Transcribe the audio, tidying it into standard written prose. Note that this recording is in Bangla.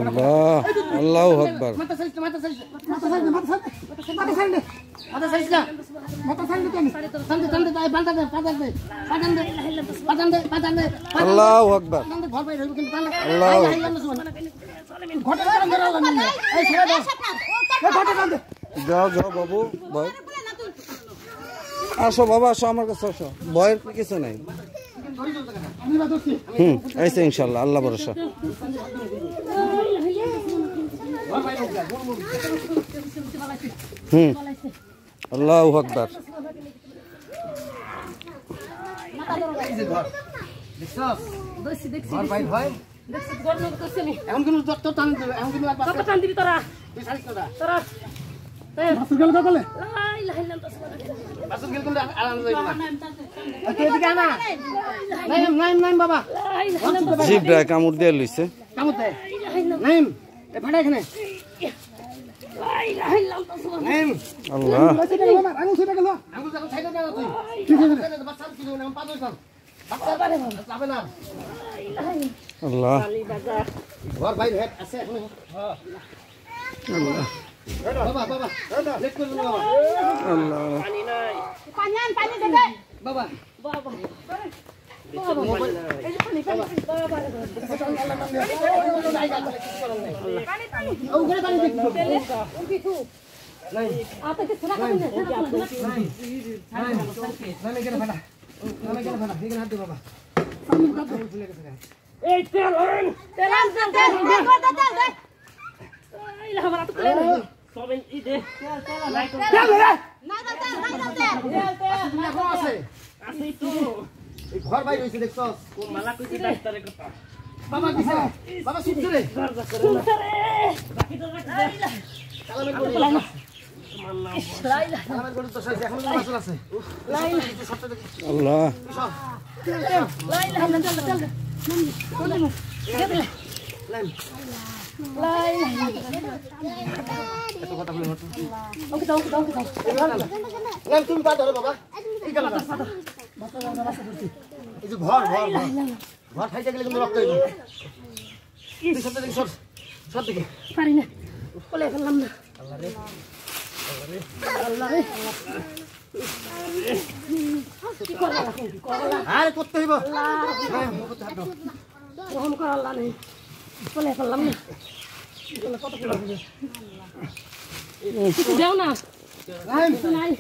আল্লাহ আল্লাহু আকবার আল্লাহু আকবার যাও যাও বাবু ভয় আসো বাবা আসো আমার কাছে আসো ভয়ের কিছু নাই ऐसे इंशाल्लाह अल्लाह भरोसा अल्लाहु अकबर জিব্রা কামড় দিয়ে লইছে আল্লাহ আল্লাহ বাবা বাবা লেট করে বাবা আল্লাহ পানি নাই পানি দে বাবা বাবা এই যে পানি বাবা ও ঘরে পানি দে কিছু নাই আপনি কি সুনা করেন নাই নাই কেন ফাটা নাই কেন ফাটা এখানে হাত দে বাবা এই তেল দে ইলা हमरा तो ले सबन इ दे चल रे ना तेल আছে আসি তো এই ঘর বাইরে হইছে দেখছস কোন মালা কইছি ডাক্তারে কথা বাবা কিছে বাবা সুত রে বাকি তো রাখ দে কালামে করি লাইলা কালামে করি তো সাইছে এখন মাসল আছে লাইলা আল্লাহ লাইলা চল এত কথা বলি হতো ওকে দাও লাইন তুমি পা ধরো বাবা এই গেল এই যে ঘর খাইতে গেলে কিন্তু রক্ত হইলো এই সব দেখি সব দেখি পারি না কোলে ফেললাম না আল্লাহ রে কি করলা আরে করতে হইব রহম কর আল্লাহ নেই কোলে ফেললাম না কত করে দেও না নাই